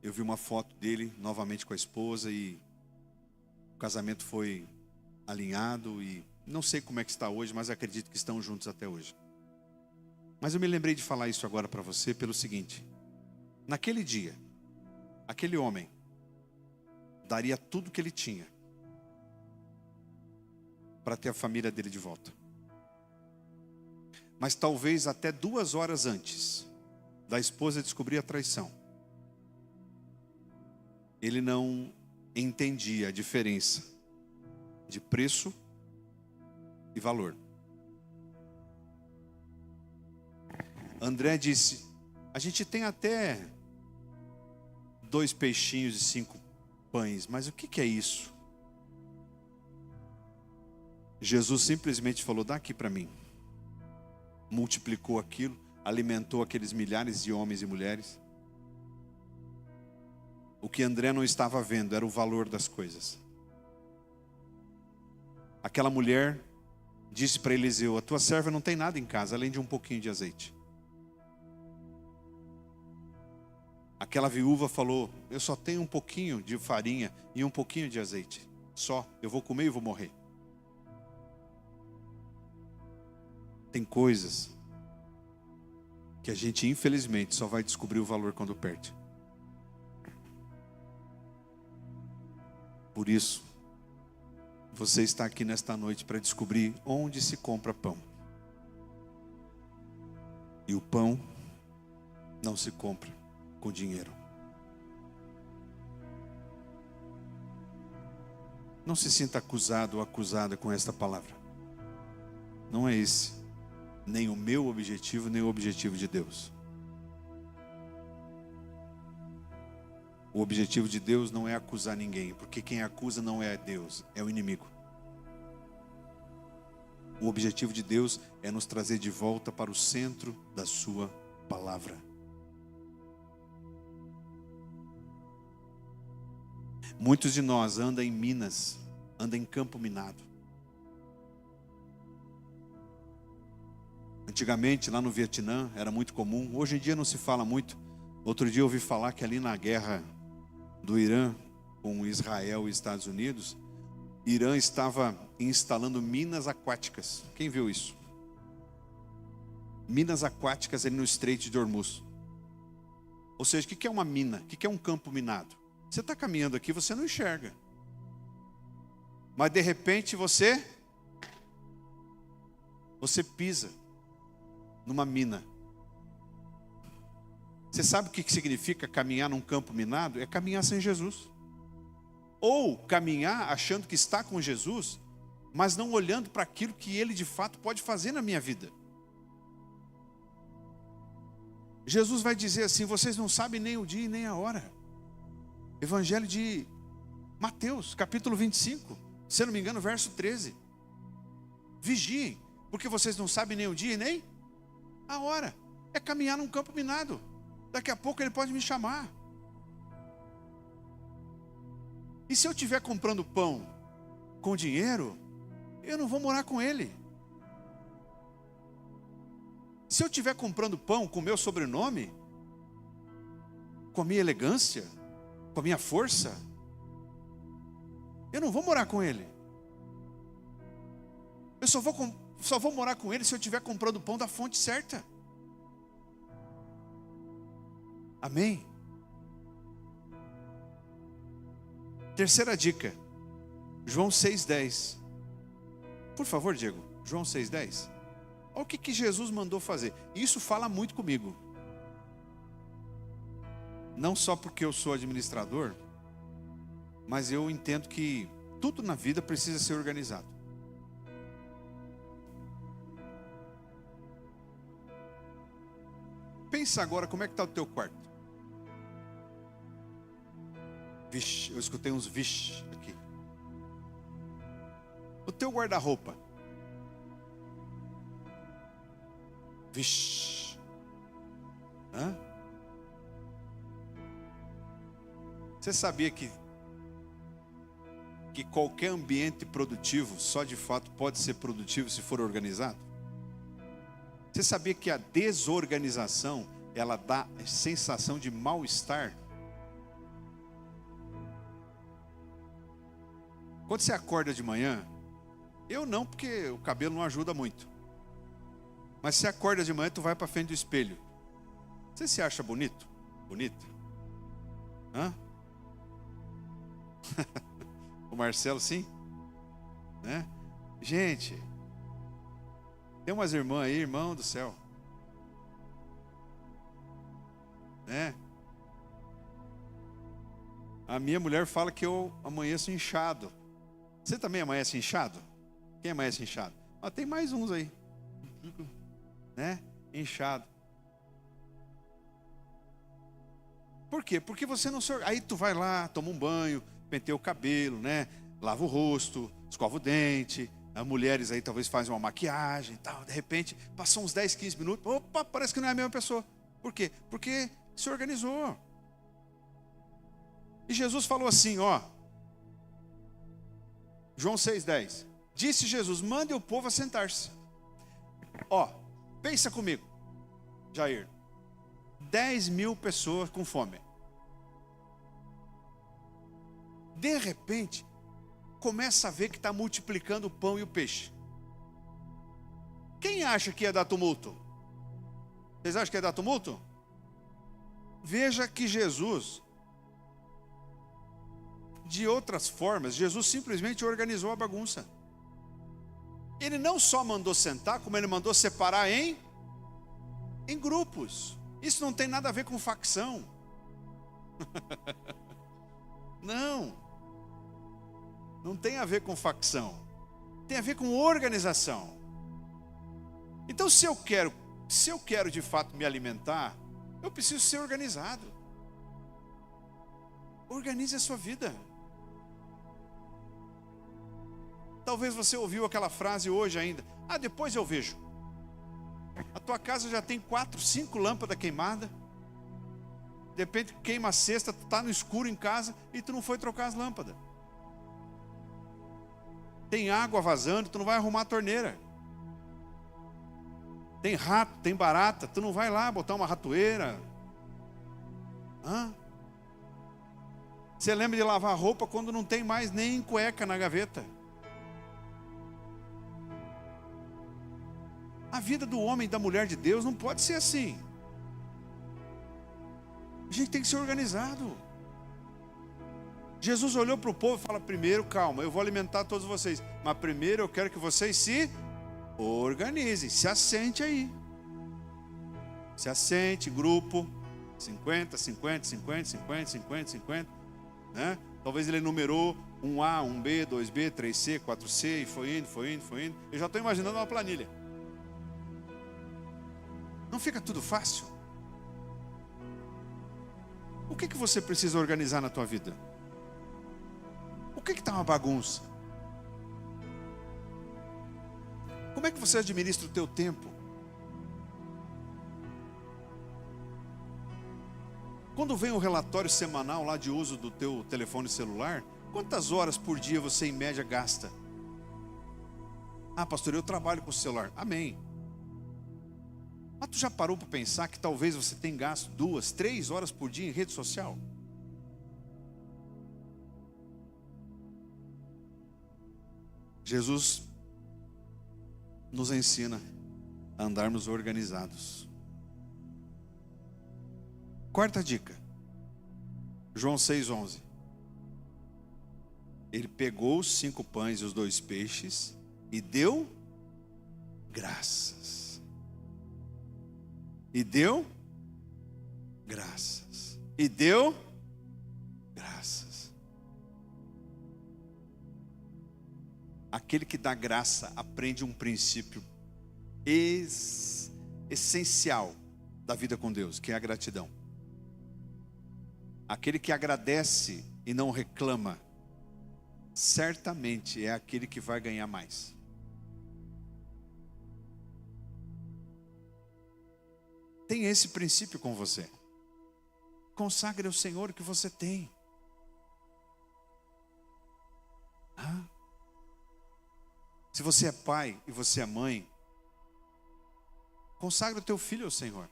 Speaker 1: eu vi uma foto dele novamente com a esposa e o casamento foi alinhado e não sei como é que está hoje, mas acredito que estão juntos até hoje. Mas eu me lembrei de falar isso agora para você pelo seguinte: naquele dia, aquele homem daria tudo que ele tinha para ter a família dele de volta. Mas talvez até 2 horas antes da esposa descobrir a traição, ele não entendia a diferença de preço e valor. André disse: a gente tem até 2 peixinhos e 5 pães, mas o que é isso? Jesus simplesmente falou: dá aqui para mim. Multiplicou aquilo, alimentou aqueles milhares de homens e mulheres. O que André não estava vendo era o valor das coisas. Aquela mulher disse para Eliseu: a tua serva não tem nada em casa, além de um pouquinho de azeite. Aquela viúva falou: eu só tenho um pouquinho de farinha e um pouquinho de azeite. Só, eu vou comer e vou morrer. Tem coisas que a gente infelizmente só vai descobrir o valor quando perde. Por isso, você está aqui nesta noite para descobrir onde se compra pão. E o pão não se compra com dinheiro. Não se sinta acusado ou acusada com esta palavra. Não é esse nem o meu objetivo, nem o objetivo de Deus. O objetivo de Deus não é acusar ninguém, porque quem acusa não é Deus, é o inimigo. O objetivo de Deus é nos trazer de volta para o centro da sua palavra. Muitos de nós andam em minas, andam em campo minado. Antigamente, lá no Vietnã, era muito comum. Hoje em dia não se fala muito. Outro dia eu ouvi falar que ali na guerra do Irã com Israel e Estados Unidos, Irã estava instalando minas aquáticas. Quem viu isso? Minas aquáticas ali no Estreito de Hormuz. Ou seja, o que é uma mina? O que é um campo minado? Você está caminhando aqui, você não enxerga. Mas de repente você pisa numa mina. Você sabe o que significa caminhar num campo minado? É caminhar sem Jesus. Ou caminhar achando que está com Jesus, mas não olhando para aquilo que Ele de fato pode fazer na minha vida. Jesus vai dizer assim: vocês não sabem nem o dia e nem a hora. Evangelho de Mateus, capítulo 25, se não me engano, verso 13. Vigiem, porque vocês não sabem nem o dia e nem a hora. É caminhar num campo minado. Daqui a pouco Ele pode me chamar. E se eu estiver comprando pão com dinheiro, eu não vou morar com Ele. Se eu estiver comprando pão com o meu sobrenome, com a minha elegância, com a minha força, eu não vou morar com Ele. Eu só vou morar com Ele se eu estiver comprando pão da fonte certa. Amém? Terceira dica, João 6,10. Por favor, Diego, João 6,10. Olha o que Jesus mandou fazer. Isso fala muito comigo. Não só porque eu sou administrador, mas eu entendo que tudo na vida precisa ser organizado. Pensa agora como é que está o teu quarto. Vixe, eu escutei uns vixe aqui. O teu guarda-roupa. Vixe. Hã? Você sabia que qualquer ambiente produtivo só de fato pode ser produtivo se for organizado? Você sabia que a desorganização, ela dá sensação de mal-estar? Quando você acorda de manhã, eu não, porque o cabelo não ajuda muito. Mas se acorda de manhã, tu vai para frente do espelho. Você se acha bonito? Bonita? Hã? O Marcelo, sim? Né? Gente, tem umas irmãs aí, irmão do céu. Né? A minha mulher fala que eu amanheço inchado. Você também amanhece inchado? Quem amanhece inchado? Ah, tem mais uns aí. Né? Inchado. Por quê? Porque você não se... Aí tu vai lá, toma um banho, penteia o cabelo, né? Lava o rosto, escova o dente. As mulheres aí talvez fazem uma maquiagem e tal. De repente, passou uns 10, 15 minutos. Opa, parece que não é a mesma pessoa. Por quê? Porque se organizou. E Jesus falou assim, ó. João 6,10. Disse Jesus, mande o povo assentar-se. Ó, pensa comigo, Jair. 10.000 pessoas com fome. De repente, começa a ver que está multiplicando o pão e o peixe. Quem acha que ia dar tumulto? Vocês acham que ia dar tumulto? Veja que Jesus, de outras formas, Jesus simplesmente organizou a bagunça. Ele não só mandou sentar, como ele mandou separar em grupos. Isso não tem nada a ver com facção. Não tem a ver com facção. Tem a ver com organização. Então, se eu quero de fato me alimentar, eu preciso ser organizado. Organize a sua vida. Talvez você ouviu aquela frase hoje ainda: ah, depois eu vejo. A tua casa já tem 4, 5 lâmpadas queimadas. De repente queima a sexta, tu está no escuro em casa e tu não foi trocar as lâmpadas. Tem água vazando, tu não vai arrumar a torneira. Tem rato, tem barata, tu não vai lá botar uma ratoeira. Você lembra de lavar roupa quando não tem mais nem cueca na gaveta. A vida do homem e da mulher de Deus não pode ser assim. A gente tem que ser organizado. Jesus olhou para o povo e fala: primeiro, calma, eu vou alimentar todos vocês, mas primeiro eu quero que vocês se organizem, se assente aí. Se assente, grupo, 50, 50, 50, 50, 50, 50, né? Talvez ele numerou 1A, 1B, 2B, 3C, 4C, e foi indo. Eu já estou imaginando uma planilha. Não fica tudo fácil? O que você precisa organizar na tua vida? O que está uma bagunça? Como é que você administra o teu tempo? Quando vem o relatório semanal lá de uso do teu telefone celular, quantas horas por dia você em média gasta? Ah, pastor, eu trabalho com o celular. Amém. Mas tu já parou para pensar que talvez você tenha gasto 2, 3 horas por dia em rede social? Jesus nos ensina a andarmos organizados. Quarta dica, João 6,11. Ele pegou os 5 pães e os 2 peixes e deu graças. E deu graças. E deu graças. Aquele que dá graça aprende um princípio essencial da vida com Deus, que é a gratidão. Aquele que agradece e não reclama, certamente é aquele que vai ganhar mais. Tenha esse princípio com você. Consagre ao Senhor o que você tem. Se você é pai e você é mãe, consagre o teu filho ao Senhor.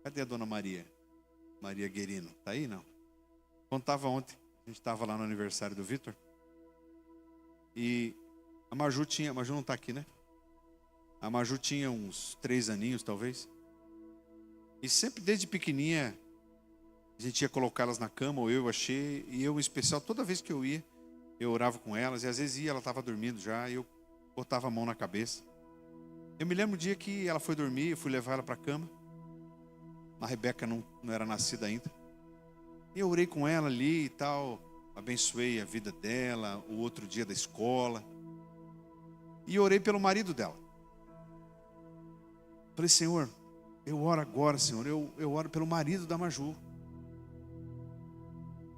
Speaker 1: Cadê a dona Maria? Maria Guerino, está aí não? Contava ontem, a gente estava lá no aniversário do Vitor. E a Maju não está aqui, né? A Maju tinha uns 3 aninhos, talvez. E sempre desde pequenininha, a gente ia colocá-las na cama, ou eu achei, e eu em especial, toda vez que eu ia, eu orava com elas, e às vezes ela estava dormindo já, e eu botava a mão na cabeça. Eu me lembro um dia que ela foi dormir, eu fui levar ela para a cama. A Rebeca não era nascida ainda. E eu orei com ela ali e tal, abençoei a vida dela, o outro dia da escola. E orei pelo marido dela. Falei: Senhor, eu oro agora, Senhor, eu oro pelo marido da Maju.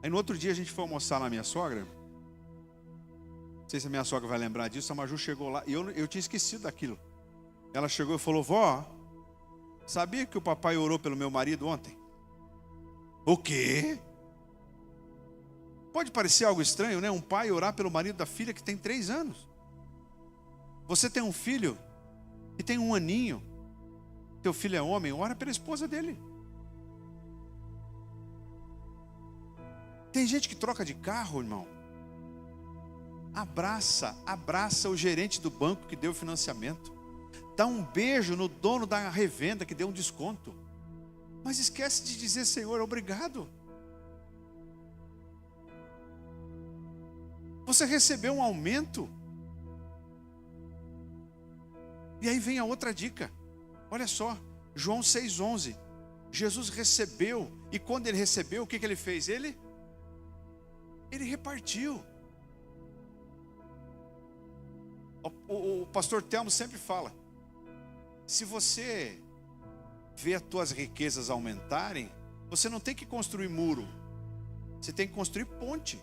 Speaker 1: Aí no outro dia a gente foi almoçar na minha sogra. Não sei se a minha sogra vai lembrar disso. A Maju chegou lá, e eu tinha esquecido daquilo. Ela chegou e falou: vó, sabia que o papai orou pelo meu marido ontem? O quê? Pode parecer algo estranho, né? Um pai orar pelo marido da filha que tem 3 anos. Você tem um filho que tem 1 aninho. Teu filho é homem, ora pela esposa dele. Tem gente que troca de carro, irmão. Abraça o gerente do banco que deu o financiamento. dá um beijo no dono da revenda que deu um desconto, mas esquece de dizer: Senhor, obrigado. Você recebeu um aumento. E aí vem a outra dica. Olha só, João 6,11. Jesus recebeu, e quando ele recebeu, o que ele fez? Ele repartiu. O pastor Telmo sempre fala: se você vê as tuas riquezas aumentarem, você não tem que construir muro, você tem que construir ponte.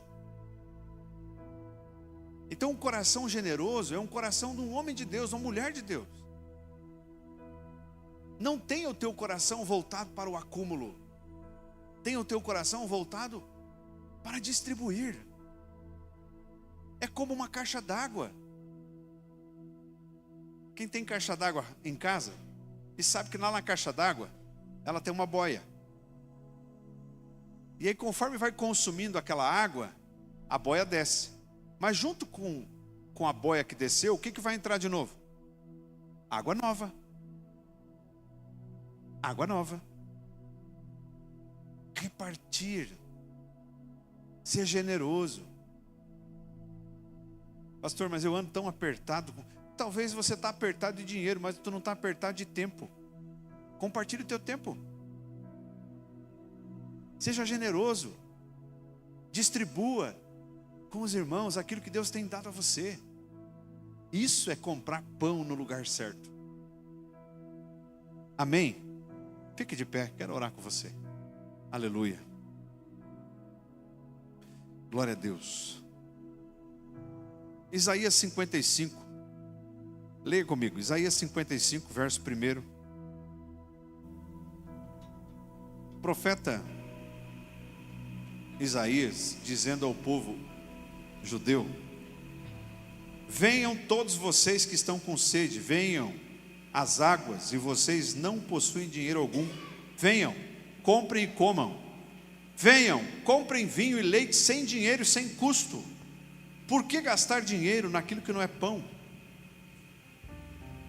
Speaker 1: Então um coração generoso é um coração de um homem de Deus, uma mulher de Deus. Não tenha o teu coração voltado para o acúmulo, tenha o teu coração voltado para distribuir. É como uma caixa d'água. Quem tem caixa d'água em casa, e sabe que lá na caixa d'água, ela tem uma boia. E aí conforme vai consumindo aquela água, a boia desce. Mas junto com a boia que desceu, o que vai entrar de novo? Água nova. Água nova. Repartir. Ser generoso. Pastor, mas eu ando tão apertado. Talvez você está apertado de dinheiro, mas tu não está apertado de tempo. Compartilhe o teu tempo. Seja generoso. Distribua com os irmãos aquilo que Deus tem dado a você. Isso é comprar pão no lugar certo. Amém? Fique de pé, quero orar com você. Aleluia. Glória a Deus. Isaías 55. Leia comigo, Isaías 55, verso 1. O profeta Isaías dizendo ao povo judeu: venham todos vocês que estão com sede, venham às águas, e vocês não possuem dinheiro algum. Venham, comprem e comam. Venham, comprem vinho e leite sem dinheiro e sem custo. Por que gastar dinheiro naquilo que não é pão?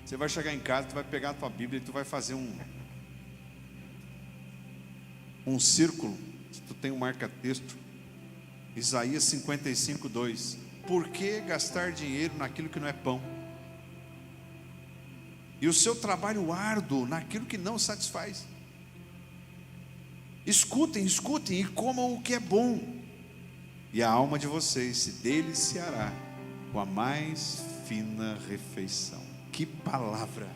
Speaker 1: Você vai chegar em casa, tu vai pegar a tua Bíblia e tu vai fazer um círculo. Se tu tem um marca-texto, Isaías 55, 2. Por que gastar dinheiro naquilo que não é pão? E o seu trabalho árduo naquilo que não satisfaz? Escutem, escutem e comam o que é bom, e a alma de vocês se deliciará com a mais fina refeição. Que palavra!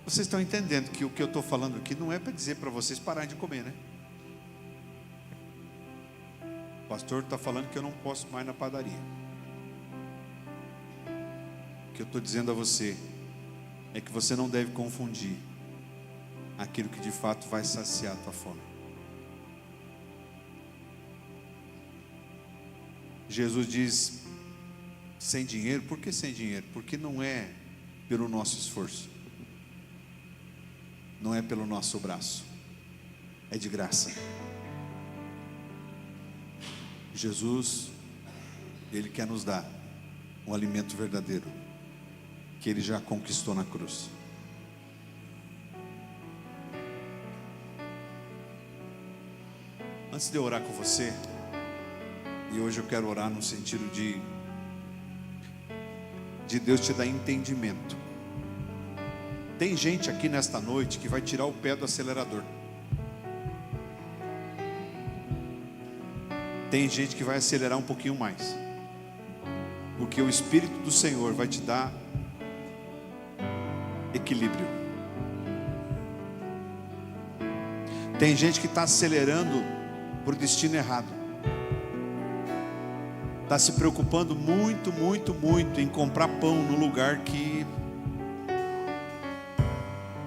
Speaker 1: Vocês estão entendendo que o que eu estou falando aqui não é para dizer para vocês pararem de comer, né? O pastor está falando que eu não posso mais na padaria. O que eu estou dizendo a você é que você não deve confundir aquilo que de fato vai saciar a tua fome. Jesus diz: sem dinheiro. Por que sem dinheiro? Porque não é pelo nosso esforço, não é pelo nosso braço, é de graça. Jesus, Ele quer nos dar um alimento verdadeiro, que Ele já conquistou na cruz. Antes de eu orar com você, e hoje eu quero orar no sentido de Deus te dar entendimento. Tem gente aqui nesta noite que vai tirar o pé do acelerador. Tem gente que vai acelerar um pouquinho mais, porque o Espírito do Senhor vai te dar equilíbrio. Tem gente que está acelerando por destino errado. Está se preocupando muito, muito, muito em comprar pão no lugar que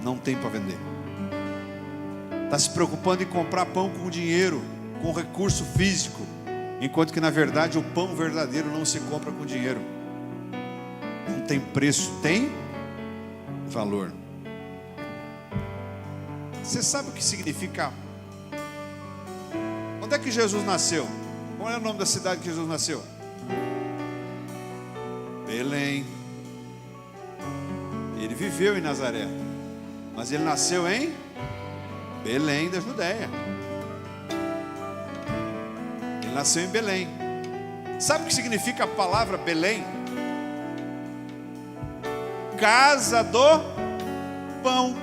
Speaker 1: não tem para vender. Está se preocupando em comprar pão com dinheiro, com recurso físico, enquanto que na verdade o pão verdadeiro não se compra com dinheiro. Não tem preço, tem valor. Você sabe o que significa? Onde é que Jesus nasceu? Qual é o nome da cidade que Jesus nasceu? Belém. Ele viveu em Nazaré, mas ele nasceu em Belém da Judéia. Ele nasceu em Belém. Sabe o que significa a palavra Belém? Casa do pão.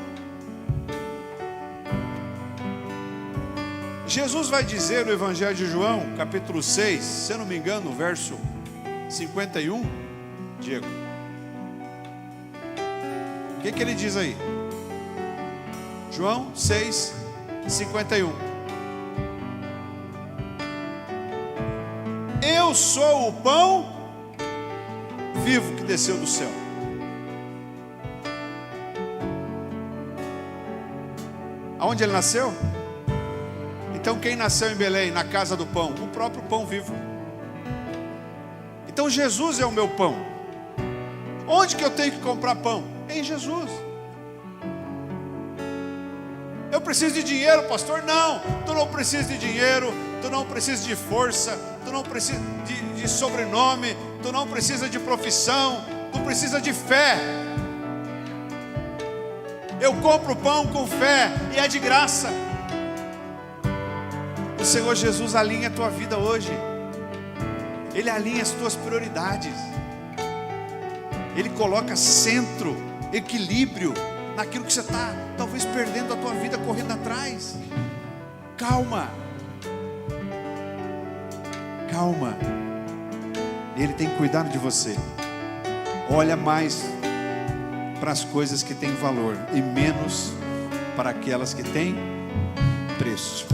Speaker 1: Jesus vai dizer no Evangelho de João, capítulo 6, se eu não me engano, verso 51, Diego. O que ele diz aí? João 6, 51. Eu sou o pão vivo que desceu do céu. Aonde ele nasceu? Então quem nasceu em Belém, na casa do pão? O próprio pão vivo. Então Jesus é o meu pão. Onde que eu tenho que comprar pão? Em Jesus. Eu preciso de dinheiro, pastor? Não, tu não precisa de dinheiro, tu não precisa de força, tu não precisa de sobrenome, tu não precisa de profissão, tu precisa de fé. Eu compro pão com fé e é de graça. O Senhor Jesus alinha a tua vida hoje. Ele alinha as tuas prioridades. Ele coloca centro, equilíbrio naquilo que você está talvez perdendo a tua vida correndo atrás. Calma. Calma. Ele tem cuidado de você. Olha mais para as coisas que têm valor e menos para aquelas que têm preço.